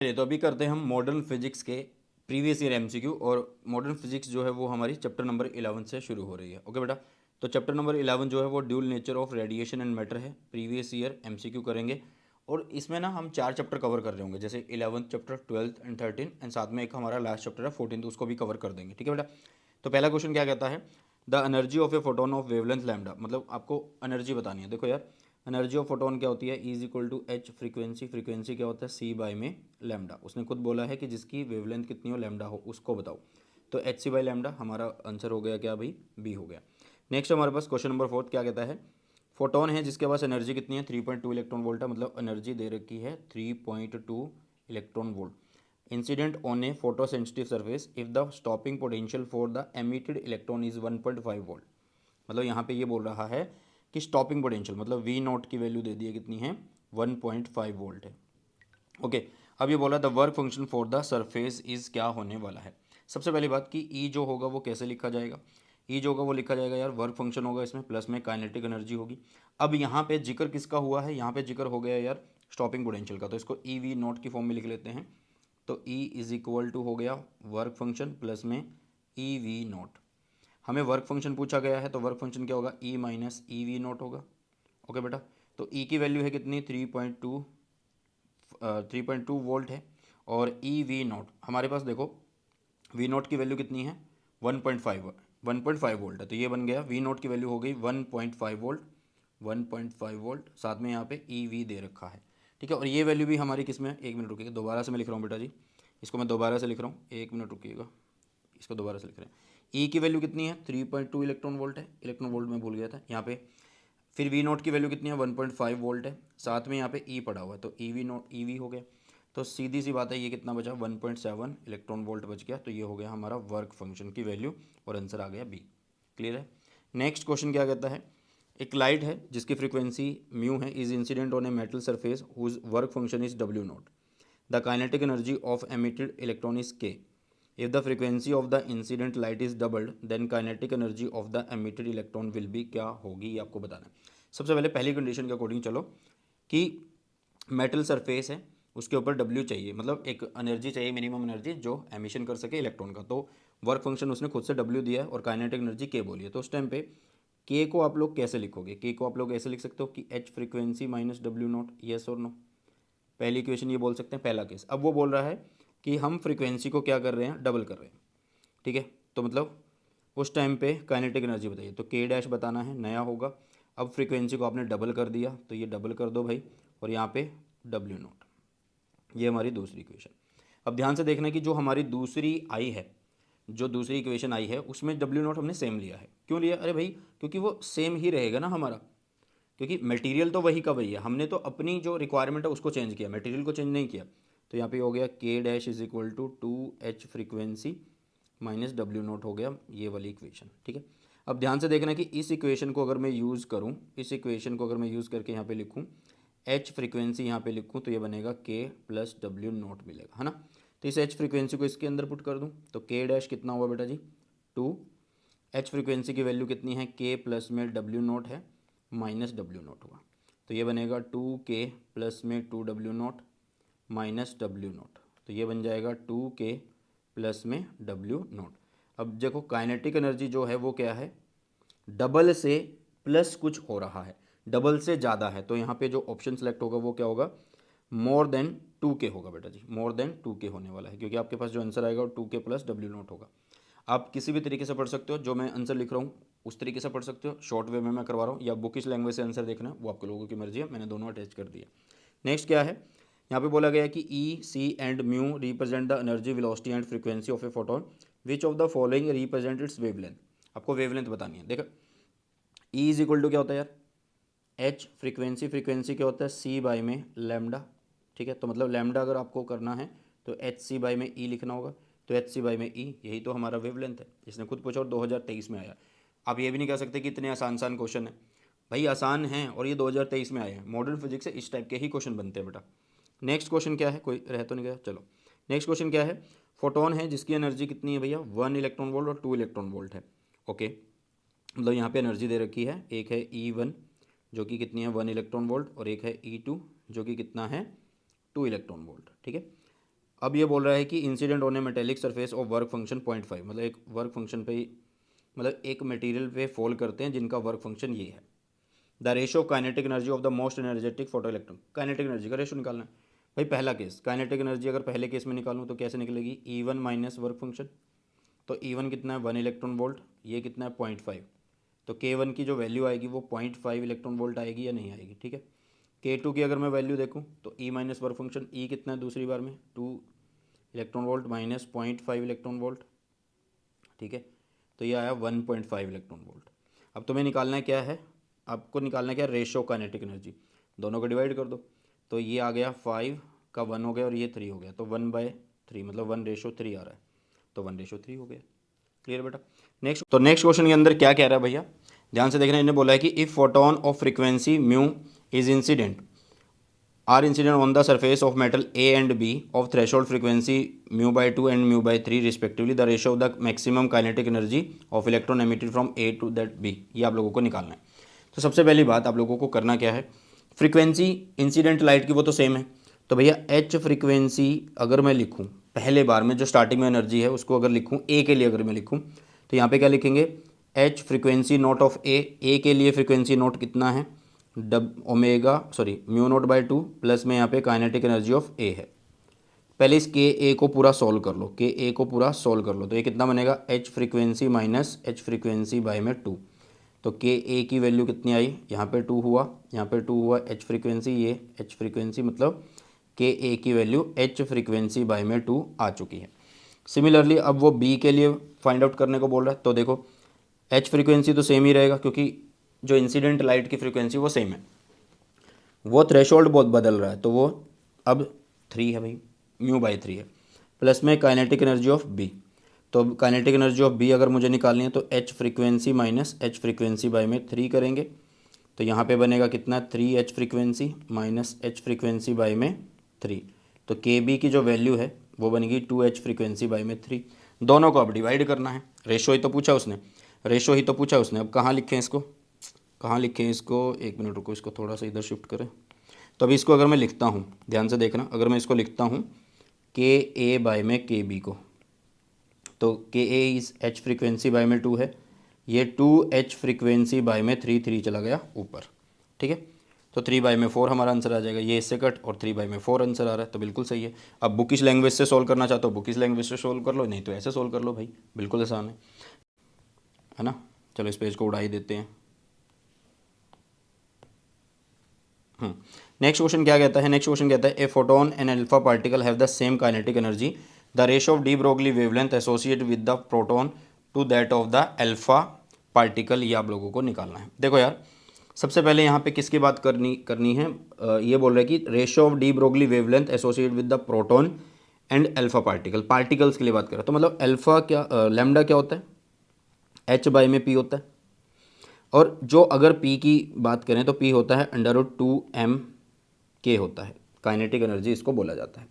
चलिए तो अभी करते हैं हम मॉडर्न फिजिक्स के प्रीवियस ईयर एमसीक्यू। और मॉडर्न फिजिक्स जो है वो हमारी चैप्टर नंबर 11 से शुरू हो रही है। ओके बेटा, तो चैप्टर नंबर 11 जो है वो dual nature of radiation and matter है, प्रीवियस ईयर एमसीक्यू करेंगे। और इसमें ना हम 4 चैप्टर कवर कर रहे होंगे, जैसे 11th chapter, 12th and 13, and साथ में एक हमारा लास्ट चैप्टर है 14th, उसको भी कवर कर देंगे। ठीक है बेटा, तो पहला क्वेश्चन क्या कहता है, the energy of a photon of wavelength lambda. मतलब आपको एनर्जी बतानी है। देखो यार, एनर्जी ऑफ फोटोन क्या होती है, is equal to H frequency, frequency क्या होता है सी बाई में लैम्डा। उसने खुद बोला है कि जिसकी वेवलेंथ कितनी हो लैम्डा हो उसको बताओ। तो एच सी बाई लैम्डा हमारा आंसर हो गया क्या भाई, बी हो गया। नेक्स्ट हमारे पास क्वेश्चन नंबर 4 क्या कहता है, फोटोन है जिसके पास एनर्जी कितनी है 3.2 इलेक्ट्रॉन वोल्ट है। मतलब एनर्जी दे रखी है 3.2 electron volt. Incident on A photo sensitive surface if the stopping potential for the emitted electron is 1.5 volt. मतलब यहाँ पे ये बोल रहा है कि स्टॉपिंग पोटेंशियल मतलब वी नॉट की वैल्यू दे दी है कितनी है, 1.5 वोल्ट है। ओके, अब ये बोला the work function for the surface is क्या होने वाला है। सबसे पहली बात कि ई जो होगा वो कैसे लिखा जाएगा, ई जो होगा वो लिखा जाएगा यार वर्क फंक्शन होगा इसमें, प्लस में काइनेटिक एनर्जी होगी। अब यहाँ पे जिक्र किसका हुआ है, यहाँ पे जिक्र हो गया यार स्टॉपिंग पोटेंशियल का, तो इसको ई वी नॉट की फॉर्म में लिख लेते हैं। तो ई इज इक्वल टू हो गया वर्क फंक्शन प्लस में ई वी नॉट। हमें वर्क फंक्शन पूछा गया है तो वर्क फंक्शन क्या होगा, E minus E V not होगा। ओके बेटा, तो ई की वैल्यू है कितनी 3.2 वोल्ट है। और ई वी नॉट हमारे पास देखो, वी नॉट की वैल्यू कितनी है 1.5 वोल्ट है। तो ये बन गया वी नॉट की वैल्यू हो गई 1.5 वोल्ट, 1.5 वोल्ट। साथ में यहाँ पे ई वी दे रखा है। ठीक है, और ये वैल्यू भी हमारी किस में है, एक मिनट रुकिएगा, दोबारा से मैं लिख रहा हूँ बेटा जी, इसको मैं दोबारा से लिख रहा हूँ, एक मिनट रुकिएगा, इसको दोबारा से लिख रहे हैं। ई की वैल्यू कितनी है 3.2 इलेक्ट्रॉन वोल्ट है, इलेक्ट्रॉन वोल्ट में भूल गया था यहाँ पे। फिर वी नोट की वैल्यू कितनी है 1.5 वोल्ट है, साथ में यहाँ पे ई पड़ा हुआ है तो E V note E V हो गया। तो सीधी सी बात है, ये कितना बचा 1.7 इलेक्ट्रॉन वोल्ट बच गया। तो ये हो गया हमारा वर्क फंक्शन की वैल्यू और आंसर आ गया बी। क्लियर है। नेक्स्ट क्वेश्चन क्या कहता है, एक लाइट है जिसकी फ्रीक्वेंसी म्यू है, is incident on a metal surface whose work function is W naught. The kinetic energy of emitted electron is K. If the frequency of the incident light is doubled then kinetic energy of the emitted electron will be, क्या होगी ये आपको बताना है। सबसे पहले पहली condition के अकॉर्डिंग चलो कि मेटल सरफेस है उसके ऊपर डब्ल्यू चाहिए, मतलब एक एनर्जी चाहिए मिनिमम एनर्जी जो एमिशन कर सके इलेक्ट्रॉन का। तो वर्क फंक्शन उसने खुद से डब्ल्यू दिया है और काइनेटिक एनर्जी के बोली है। तो उस टाइम पे के को आप लोग कैसे लिखोगे, के को आप लोग ऐसे लिख सकते हो कि H frequency minus W not, yes और नो। पहली इक्वेशन ये बोल सकते हैं, पहला केस। अब वो बोल रहा है कि हम फ्रीक्वेंसी को क्या कर रहे हैं, डबल कर रहे हैं। ठीक है, तो मतलब उस टाइम पे काइनेटिक एनर्जी बताइए, तो के डैश बताना है, नया होगा। अब फ्रीक्वेंसी को आपने डबल कर दिया तो ये डबल कर दो भाई, और यहाँ पे डब्ल्यू नॉट, ये हमारी दूसरी इक्वेशन। अब ध्यान से देखना कि जो हमारी दूसरी आई है, जो दूसरी इक्वेशन आई है उसमें डब्ल्यू नॉट हमने सेम लिया है। क्यों लिया, अरे भाई क्योंकि वो सेम ही रहेगा ना हमारा, क्योंकि मटेरियल तो वही का वही है, हमने तो अपनी जो रिक्वायरमेंट है उसको चेंज किया, मटेरियल को चेंज नहीं किया। तो यहाँ पे हो गया K dash is equal to 2h frequency minus W naught हो गया, ये वाली इक्वेशन। ठीक है, अब ध्यान से देखना कि इस इक्वेशन को अगर मैं यूज़ करूँ, इस इक्वेशन को अगर मैं यूज़ करके यहाँ पे लिखूँ एच फ्रीक्वेंसी यहाँ पे लिखूँ तो ये बनेगा के प्लस डब्ल्यू नोट मिलेगा, है ना। तो इस एच फ्रीक्वेंसी को इसके अंदर पुट कर दूँ तो के डैश कितना हुआ बेटा जी 2, एच फ्रीक्वेंसी की वैल्यू कितनी है के प्लस में डब्ल्यू नोट है माइनस डब्ल्यू नोट हुआ। तो ये बनेगा 2k प्लस में 2w note minus W note, तो ये बन जाएगा 2k प्लस में डब्ल्यू नोट। अब देखो काइनेटिक एनर्जी जो है वो क्या है, डबल से प्लस कुछ हो रहा है, डबल से ज़्यादा है। तो यहाँ पे जो ऑप्शन सेलेक्ट होगा वो क्या होगा, मोर देन 2k होगा बेटा जी, मोर देन 2k होने वाला है, क्योंकि आपके पास जो आंसर आएगा वो 2k प्लस डब्ल्यू नोट होगा। आप किसी भी तरीके से पढ़ सकते हो, जो मैं आंसर लिख रहा हूँ उस तरीके से पढ़ सकते हो, शॉर्ट वे में मैं करवा रहा हूँ, या बुकिश लैंग्वेज से आंसर देखना वो आप लोगों की मर्जी है, मैंने दोनों अटैच कर दिया। नेक्स्ट क्या है, यहाँ पे बोला गया है कि E C and mu represent the energy velocity and frequency of a photon, which of the following represent its wavelength. आपको वेवलेंथ बतानी है। देखो ई इज इक्वल टू क्या होता है यार, एच फ्रीक्वेंसी, फ्रीक्वेंसी क्या होता है सी बाई में लैम्डा। ठीक है, तो मतलब लैम्डा अगर आपको करना है तो एच सी बाई में ई लिखना होगा। तो एच सी बाई में ई, यही तो हमारा वेवलेंथ है, इसने खुद पूछा और 2023 में आया। आप ये भी नहीं कह सकते कि इतने आसान आसान क्वेश्चन है, भाई आसान हैं और ये 2023 में आए हैं। मॉडर्न फिजिक्स से इस टाइप के ही क्वेश्चन बनते हैं बेटा। नेक्स्ट क्वेश्चन क्या है, कोई रह तो नहीं गया, चलो नेक्स्ट क्वेश्चन क्या है, फोटोन है जिसकी एनर्जी कितनी है भैया 1 इलेक्ट्रॉन वोल्ट और 2 इलेक्ट्रॉन वोल्ट है। ओके, मतलब यहाँ पे एनर्जी दे रखी है, एक है E1 जो कि कितनी है 1 इलेक्ट्रॉन वोल्ट, और एक है E2 जो कि कितना है 2 इलेक्ट्रॉन वोल्ट। ठीक है, अब ये बोल रहा है कि incident on A metallic surface of work function 0.5, मतलब एक वर्क फंक्शन पे मतलब एक मटेरियल पे फॉल करते हैं जिनका वर्क फंक्शन ये है। The ratio of kinetic energy of the most energetic photo electron, kinetic energy का रेशियो निकालना है भाई। पहला केस काइनेटिक एनर्जी अगर पहले केस में निकालूँ तो कैसे निकलेगी, E1 माइनस वर्क फंक्शन, तो E1 कितना है 1 इलेक्ट्रॉन वोल्ट, ये कितना है 0.5, तो K1 की जो वैल्यू आएगी वो 0.5 इलेक्ट्रॉन वोल्ट आएगी या नहीं आएगी, ठीक है। K2 की अगर मैं वैल्यू देखूँ तो E minus work function, E कितना है दूसरी बार में 2 electron volt minus 0.5 electron volt, ठीक है, तो ये आया 1.5 इलेक्ट्रॉन वोल्ट। अब तुम्हें निकालना है क्या है, आपको निकालना क्या है, रेशियो काइनेटिक एनर्जी, दोनों को डिवाइड कर दो, तो ये आ गया 5 का 1 हो गया और ये 3 हो गया, तो 1/3 मतलब 1:3 आ रहा है, तो 1:3 हो गया। क्लियर बेटा। नेक्स्ट, तो नेक्स्ट क्वेश्चन के अंदर क्या कह रहा है भैया, ध्यान से देखना, इन्हें बोला है कि if photon of frequency mu is incident are incident on the surface of metal A and B of threshold frequency μ/2 and μ/3 respectively, the ratio of the maximum kinetic energy of electron emitted from A to that B, ये आप लोगों को निकालना है। तो सबसे पहली बात आप लोगों को करना क्या है, फ्रीक्वेंसी इंसिडेंट लाइट की वो तो सेम है, तो भैया एच फ्रीक्वेंसी अगर मैं लिखूँ पहले बार में जो स्टार्टिंग में एनर्जी है उसको अगर लिखूँ ए के लिए, अगर मैं लिखूँ तो यहाँ पे क्या लिखेंगे, एच फ्रीक्वेंसी नोट ऑफ ए के लिए फ्रीक्वेंसी नोट कितना है μ0/2 प्लस में यहाँ पे काइनेटिक एनर्जी ऑफ ए है। पहले इस के ए को पूरा सॉल्व कर लो, के ए को पूरा सॉल्व कर लो, तो ये कितना बनेगा, h frequency minus h frequency by में 2, तो के ए की वैल्यू कितनी आई, यहाँ पे 2 हुआ, यहाँ पे 2 हुआ, एच फ्रीक्वेंसी, ये एच फ्रीक्वेंसी मतलब के ए की वैल्यू एच फ्रीक्वेंसी बाय में 2 आ चुकी है। सिमिलरली अब वो बी के लिए फाइंड आउट करने को बोल रहा है, तो देखो एच फ्रीक्वेंसी तो सेम ही रहेगा क्योंकि जो इंसिडेंट लाइट की फ्रीक्वेंसी वो सेम है, वो थ्रेशोल्ड बहुत बदल रहा है, तो वो अब 3 है भाई, μ/3 है, प्लस में काइनेटिक एनर्जी ऑफ बी, तो काइनेटिक एनर्जी ऑफ बी अगर मुझे निकालनी है तो h frequency minus h frequency by में 3 करेंगे, तो यहाँ पे बनेगा कितना 3 h frequency minus h frequency by में 3, तो के बी की जो वैल्यू है वो बनेगी 2 एच फ्रीक्वेंसी बाय में 3। दोनों को अब डिवाइड करना है, रेशो ही तो पूछा उसने, रेशो ही तो पूछा उसने, अब कहाँ लिखें इसको, कहाँ लिखें इसको, एक मिनट रुको, इसको थोड़ा सा इधर शिफ्ट करें। तो अभी इसको अगर मैं लिखता हूँ, ध्यान से देखना, अगर मैं इसको लिखता हूँ के ए बाय में के बी को, तो के ए इस एच फ्रीक्वेंसी बाय में 2 है, ये 2 एच फ्रीक्वेंसी बाय में 3 चला गया ऊपर, ठीक है, तो 3/4 हमारा आंसर आ जाएगा, ये इससे कट और 3/4 आंसर आ रहा है, तो बिल्कुल सही है। अब बुकिश लैंग्वेज से सोल्व करना चाहते हो बुकिश लैंग्वेज से सोल्व कर लो, नहीं तो ऐसे सोल्व कर लो भाई, बिल्कुल आसान है ना। चलो इस पेज को उड़ा ही देते हैं। नेक्स्ट क्वेश्चन क्या कहता है, नेक्स्ट क्वेश्चन कहता है a photon and alpha particle have the same kinetic energy, the ratio of de Broglie wavelength associate with the proton to that of the alpha particle, ये आप लोगों को निकालना है। देखो यार, सबसे पहले यहाँ पे किसकी बात करनी है, ये बोल रहा है कि ratio of de Broglie wavelength associate with the proton and alpha particle, particles के लिए बात कर रहा है, तो मतलब अल्फा क्या, लैम्डा क्या होता है, एच बाय में पी होता है, और जो अगर पी की बात करें तो पी होता है √2m के होता है, काइनेटिक एनर्जी इसको बोला जाता है।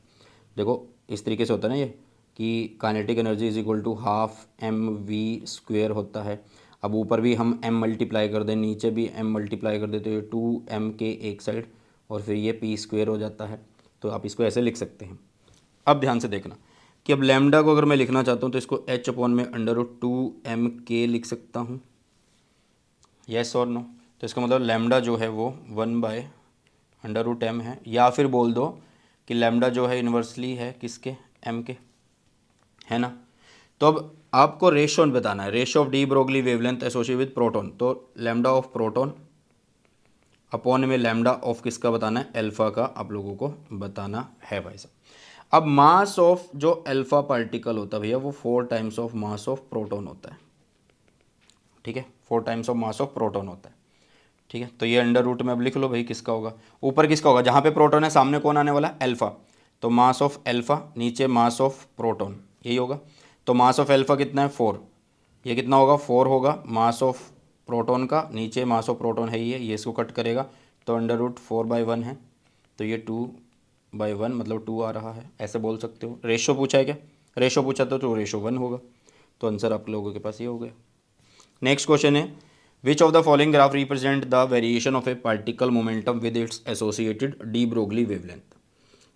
देखो इस तरीके से होता है ना ये, कि kinetic energy is equal to ½ mv² होता है। अब ऊपर भी हम m मल्टीप्लाई कर दें, नीचे भी m मल्टीप्लाई कर देते हैं, 2m के एक साइड और फिर ये p² हो जाता है, तो आप इसको ऐसे लिख सकते हैं। अब ध्यान से देखना कि अब लैम्डा को अगर मैं लिखना चाहता हूँ तो इसको h अपॉन में √2m के लिख सकता हूँ, यस और नो, तो इसका मतलब लैम्डा जो है वो 1/√m है, या फिर बोल दो कि लैम्डा जो है इन्वर्सली है किसके, m के, है ना। तो अब आपको रेशियो बताना है, ratio of de Broglie wavelength associate with proton, तो लैम्डा ऑफ प्रोटॉन अपॉन में लैम्डा ऑफ किसका बताना है, अल्फा का आप लोगों को बताना है भाई साहब। अब मास ऑफ जो अल्फा पार्टिकल होता है भैया वो 4 times of mass of proton होता है, ठीक है, 4 times of mass of proton होता है, ठीक है। तो ये अंडर रूट में अब लिख लो भाई, किसका होगा, ऊपर किसका होगा, जहाँ पे प्रोटॉन है सामने कौन आने वाला है, अल्फा, तो मास ऑफ अल्फा नीचे मास ऑफ प्रोटॉन, यही होगा। तो मास ऑफ अल्फा कितना है 4, ये कितना होगा 4 होगा, मास ऑफ प्रोटॉन का नीचे मास ऑफ प्रोटॉन है ये इसको कट करेगा, तो √4/1 है, तो ये 2/1 मतलब 2 आ रहा है, ऐसे बोल सकते हो। रेशो पूछा है क्या, रेशो पूछा तो रेशो 1 होगा, तो आंसर आप लोगों के पास ये हो गया। नेक्स्ट क्वेश्चन है which of the following graph represent the variation of A particle momentum with its associated D Broglie wavelength,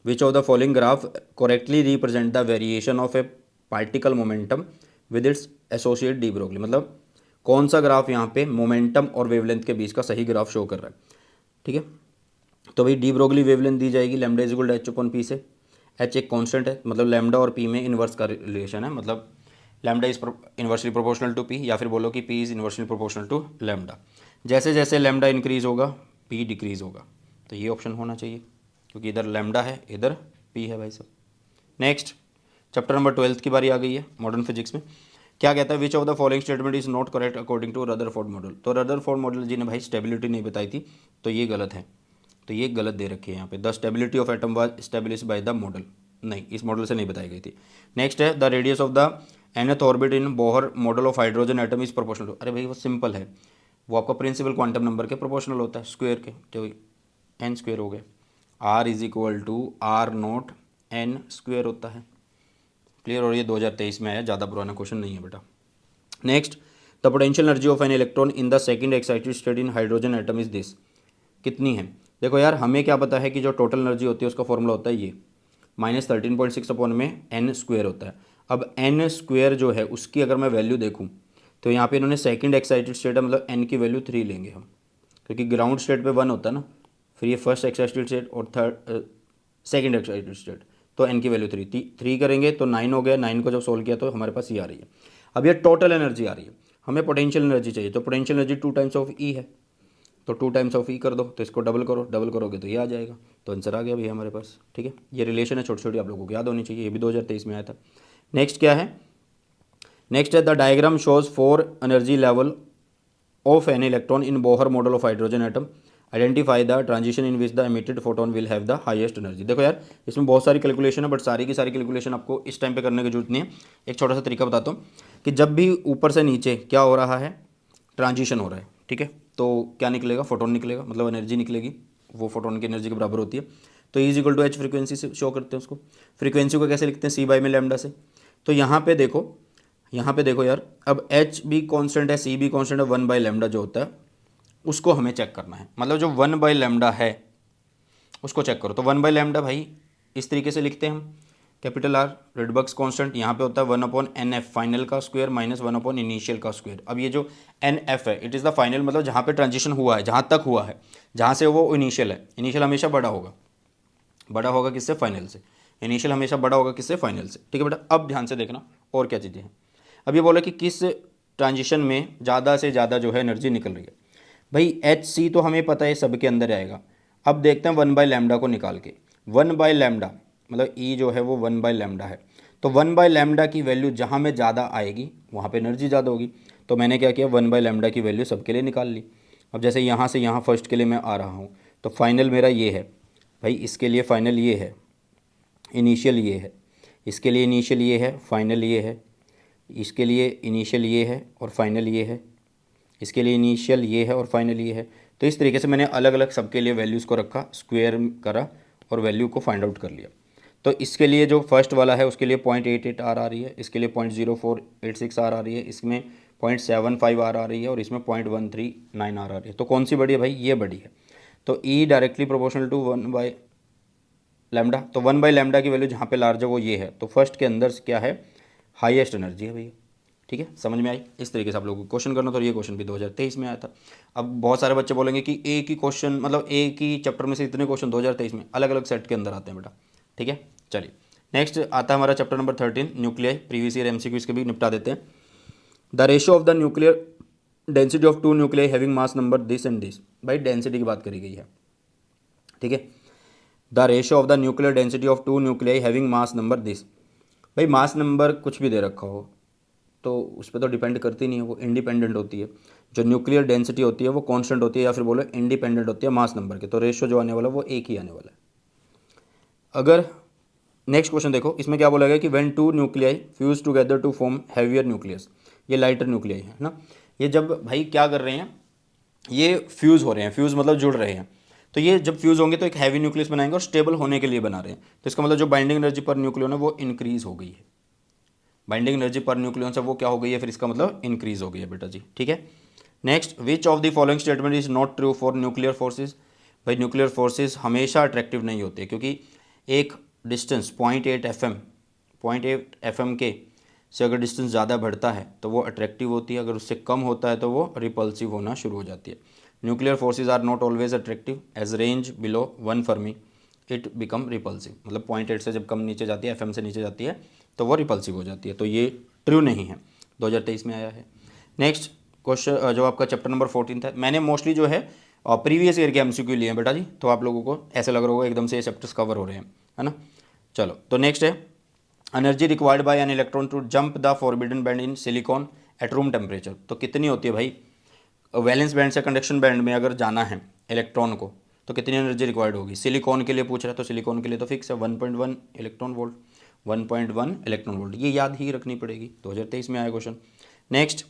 which of the following graph correctly represent the variation of A particle momentum with its associate de Broglie, मतलब कौन सा graph यहाँ पे momentum और wavelength के बीच का सही graph show कर रहा है। ठीक है, तो भाई डी ब्रोगली वेवलेंथ दी जाएगी lambda is equal to h upon p से। एच एक कांस्टेंट है, मतलब लैम्डा और पी में इन्वर्स का रिलेशन है, मतलब lambda is inversely proportional to P, या फिर बोलो कि P is inversely proportional to lambda. जैसे जैसे लैम्डा इंक्रीज होगा पी डिक्रीज होगा, तो ये ऑप्शन होना चाहिए क्योंकि इधर लैम्डा है इधर पी है भाई सब। नेक्स्ट चैप्टर नंबर 12 की बारी आ गई है मॉडर्न फिजिक्स में। क्या कहता है, which of the following statement is not correct according to Rutherford model. तो रदरफोर्ड मॉडल जी ने भाई स्टेबिलिटी नहीं बताई थी, तो ये गलत है, तो ये गलत दे रखी है यहाँ पे। The stability of atom was establish by the model, नहीं इस मॉडल से नहीं बताई गई थी। नेक्स्ट है the radius of the nth orbit in Bohr model of hydrogen atom is proportional to. अरे भाई वो सिंपल है, वो आपका प्रिंसिपल क्वांटम नंबर के प्रोपोर्शनल होता है, स्क्वायर के, जो एन स्क्वायर हो गया, R is equal to R naught N square होता है। क्लियर, और ये 2023 में आया, ज़्यादा पुराना क्वेश्चन नहीं है बेटा। Next the potential energy of an electron in the second excited state in hydrogen atom is this. कितनी है, देखो यार हमें क्या पता है कि जो टोटल एनर्जी होती है उसका फॉर्मूला होता है ये -13.6 अपॉन में एन स्क्वायर होता है। अब एन स्क्वायर जो है उसकी अगर मैं वैल्यू देखूँ तो यहाँ पे इन्होंने सेकंड एक्साइटेड स्टेट है, मतलब एन की वैल्यू 3 लेंगे हम, क्योंकि ग्राउंड स्टेट पे 1 होता है ना, फिर ये फर्स्ट एक्साइटेड स्टेट और थर्ड सेकंड एक्साइटेड स्टेट, तो एन की वैल्यू 3 करेंगे तो 9 हो गया। 9 को जब सोल्व किया तो हमारे पास ये आ रही है। अब ये टोटल एनर्जी आ रही है, हमें पोटेंशियल एनर्जी चाहिए, तो पोटेंशियल एनर्जी 2 टाइम्स ऑफ ई है, तो 2 टाइम्स ऑफ ई कर दो, तो इसको डबल करो, डबल करोगे तो ये आ जाएगा, तो आंसर आ गया भैया हमारे पास। ठीक है, ये रिलेशन है छोटी छोटी, आप लोगों को याद होनी चाहिए, ये भी 2023 में आया था। नेक्स्ट क्या है, नेक्स्ट है the diagram shows 4 energy level of an electron in Bohr model of hydrogen atom, identify the transition in which the emitted photon will have the highest energy. देखो यार इसमें बहुत सारी कैलकुलेशन है, बट सारी की सारी कैलकुलेशन आपको इस टाइम पे करने की जरूरत नहीं है। एक छोटा सा तरीका बताता हूँ कि जब भी ऊपर से नीचे क्या हो रहा है, ट्रांजिशन हो रहा है, ठीक है, तो क्या निकलेगा, फोटोन निकलेगा, मतलब एनर्जी निकलेगी, वो फोटोन की एनर्जी के बराबर होती है। तो E is equal to H frequency से शो करते हैं उसको। फ्रीक्वेंसी को कैसे लिखते हैं, सी बाई में लैम्डा से। तो यहाँ पे देखो, यहाँ पे देखो यार, अब एच भी कॉन्स्टेंट है, सी भी कॉन्स्टेंट है, 1 बाई लैम्डा जो होता है उसको हमें चेक करना है, मतलब जो 1 बाई लैम्डा है उसको चेक करो। तो 1 बाई लैम्डा भाई इस तरीके से लिखते हैं हम, कैपिटल आर रेडबर्ग्स कांस्टेंट, यहाँ पे होता है 1 अपॉन एन एफ फाइनल का स्क्वायर माइनस 1 अपॉन इनिशियल का स्क्वायर। अब ये जो एन एफ है इट इज़ द फाइनल, मतलब जहाँ पे ट्रांजिशन हुआ है, जहाँ तक हुआ है, जहाँ से वो इनिशियल है, इनिशियल हमेशा बड़ा होगा, बड़ा होगा किससे, फाइनल से। इनिशियल हमेशा बड़ा होगा किससे, फाइनल से। ठीक है बेटा, अब ध्यान से देखना और क्या चीज़ें हैं। अब ये बोला कि किस ट्रांजिशन में ज़्यादा से ज़्यादा जो है एनर्जी निकल रही है। भाई एच सी तो हमें पता है सबके अंदर आएगा। अब देखते हैं 1 बाई लैम्डा को निकाल के। 1 बाई लैम्डा मतलब ई जो है वो 1 बाई लैम्डा है, तो 1 बाई लैम्डा की वैल्यू जहाँ में ज़्यादा आएगी वहाँ पे एनर्जी ज़्यादा होगी। तो मैंने क्या किया, 1 बाई लैम्डा की वैल्यू सबके लिए निकाल ली। अब जैसे यहाँ से यहाँ फर्स्ट के लिए मैं आ रहा हूँ, तो फाइनल मेरा ये है भाई, इसके लिए फाइनल ये है, इनिशियल ये है, इसके लिए इनिशियल ये है, फाइनल ये है, इसके लिए इनिशियल ये है और फाइनल ये है, इसके लिए इनिशियल ये है और फाइनल ये है। तो इस तरीके से मैंने अलग अलग सबके लिए वैल्यूज़ को रखा, स्क्वायर करा और वैल्यू को फाइंड आउट कर लिया। तो इसके लिए जो फर्स्ट वाला है उसके लिए 0.88 आर आ रही है, इसके लिए 0.0486 आर आ रही है, इसमें 0.75 आर आ रही है और इसमें 0.139 आर आ रही है। तो कौन सी बड़ी है भाई, ये बड़ी है। तो E directly proportional to 1 by lambda, तो 1 बाई लैम्डा की वैल्यू जहाँ पे लार्ज है वो ये है, तो फर्स्ट के अंदर क्या है, हाईएस्ट एनर्जी है भैया। ठीक है, समझ में आई। इस तरीके से आप लोगों को क्वेश्चन करना था, और ये क्वेश्चन भी 2023 में आया था। अब बहुत सारे बच्चे बोलेंगे कि एक ही क्वेश्चन, मतलब एक ही चैप्टर में से इतने क्वेश्चन 2023 में अलग अलग सेट के अंदर आते हैं बेटा। ठीक है, चलिए नेक्स्ट आता है हमारा chapter number 13 nuclear. Previous year MCQ इसके भी निपटा देते हैं। The ratio of the nuclear density of 2 nuclear having mass number this and this. भाई डेंसिटी की बात करी गई है, ठीक है। The ratio of the nuclear density of 2 nuclear having mass number this. भाई मास नंबर कुछ भी दे रखा हो तो उस पर तो डिपेंड करती नहीं है, वो इंडिपेंडेंट होती है। जो न्यूक्लियर डेंसिटी होती है वो कांस्टेंट होती है, या फिर बोलो इंडिपेंडेंट होती है मास नंबर के। तो रेशियो जो आने वाला है वो एक ही आने वाला है। अगर नेक्स्ट क्वेश्चन देखो, इसमें क्या बोला गया कि when 2 nuclei fuse together to form heavier nucleus. ये लाइटर न्यूक्लियाई है ना। ये जब भाई क्या कर रहे हैं, ये फ्यूज़ हो रहे हैं, फ्यूज़ मतलब जुड़ रहे हैं। तो ये जब फ्यूज़ होंगे तो एक हैवी न्यूक्लियस बनाएंगे और स्टेबल होने के लिए बना रहे हैं। तो इसका मतलब जो बाइंडिंग एनर्जी पर न्यूक्लियन है वो इंक्रीज़ हो गई है। बाइंडिंग एनर्जी पर न्यूक्लियन से वो क्या हो गई है, फिर इसका मतलब इंक्रीज हो गई है बेटा जी। ठीक है, next which of the following statement is not true for nuclear forces. भाई न्यूक्लियर फोर्सेज हमेशा अट्रैक्टिव नहीं होते, क्योंकि एक डिस्टेंस 0.8 FM के से अगर डिस्टेंस ज़्यादा बढ़ता है तो वो अट्रैक्टिव होती है, अगर उससे कम होता है तो वो रिपल्सिव होना शुरू हो जाती है। Nuclear forces are not always attractive as range below 1 fermi it become repulsive, मतलब 0.8 से जब कम नीचे जाती है, FM से नीचे जाती है तो वो रिपल्सिव हो जाती है, तो ये ट्रू नहीं है, 2023 में आया है। नेक्स्ट क्वेश्चन जो आपका चैप्टर नंबर 14 है, मैंने मोस्टली जो है प्रीवियस ईयर के MCQ लिए हैं बेटा जी, तो आप लोगों को ऐसे लग रहा होगा एकदम से ये चैप्टर्स कवर हो रहे हैं, है ना। चलो तो नेक्स्ट है, energy required by an electron to jump the forbidden band in silicon at room temperature, तो कितनी होती है भाई, वैलेंस बैंड से कंडक्शन बैंड में अगर जाना है इलेक्ट्रॉन को तो कितनी एनर्जी रिक्वायर्ड होगी। सिलिकॉन के लिए पूछ रहा है तो सिलिकॉन के लिए तो फिक्स है 1.1 इलेक्ट्रॉन वोल्ट, 1.1 इलेक्ट्रॉन वोल्ट, ये याद ही रखनी पड़ेगी, 2023 में आया क्वेश्चन। नेक्स्ट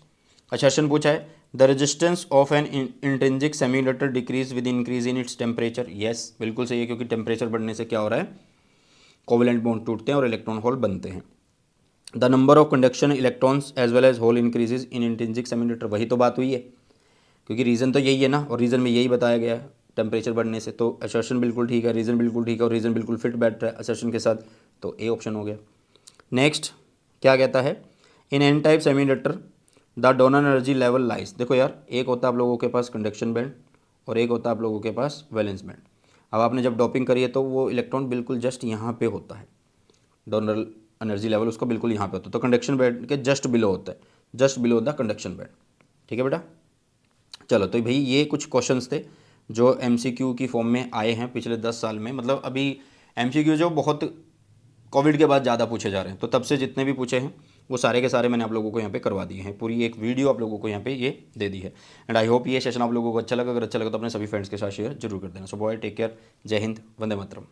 क्वेश्चन पूछा है, the resistance of N intrinsic semiconductor decrease with increase in its temperature, yes बिल्कुल सही है, क्योंकि टेम्परेचर बढ़ने से क्या हो रहा है, कोवेलेंट बॉन्ड टूटते हैं और इलेक्ट्रॉन होल बनते हैं। The number of conduction electrons as well as hole increases in intrinsic semiconductor, वही तो बात हुई है, क्योंकि रीज़न तो यही है ना, और रीज़न में यही बताया गया है टेम्परेचर बढ़ने से, तो असर्शन बिल्कुल ठीक है, रीज़न बिल्कुल ठीक है, और रीज़न बिल्कुल फिट बैठ रहा है असर्शन के साथ, तो ए ऑप्शन हो गया। नेक्स्ट क्या कहता है, in an type semiconductor the donor energy level lies, देखो यार एक होता है आप लोगों के पास कंडक्शन बैंड और एक होता है आप लोगों के पास वैलेंस बैंड। अब आपने जब डोपिंग करी है तो वो इलेक्ट्रॉन बिल्कुल जस्ट यहाँ पे होता है, डोनर एनर्जी लेवल उसका बिल्कुल यहाँ पे होता है, तो कंडक्शन बैंड के जस्ट बिलो होता है, just below the conduction band, ठीक है बेटा। चलो तो भाई ये कुछ क्वेश्चंस थे जो MCQ की फॉर्म में आए हैं पिछले 10 साल में, मतलब अभी MCQ जो बहुत कोविड के बाद ज़्यादा पूछे जा रहे हैं, तो तब से जितने भी पूछे हैं वो सारे के सारे मैंने आप लोगों को यहाँ पे करवा दिए हैं, पूरी एक वीडियो आप लोगों को यहाँ पे ये दे दी है। एंड आई होप ये सेशन आप लोगों को अच्छा लगा, अगर अच्छा लगा तो अपने सभी फ्रेंड्स के साथ शेयर जरूर कर देना। सो बॉय टेक केयर, जय हिंद, वंदे मातरम।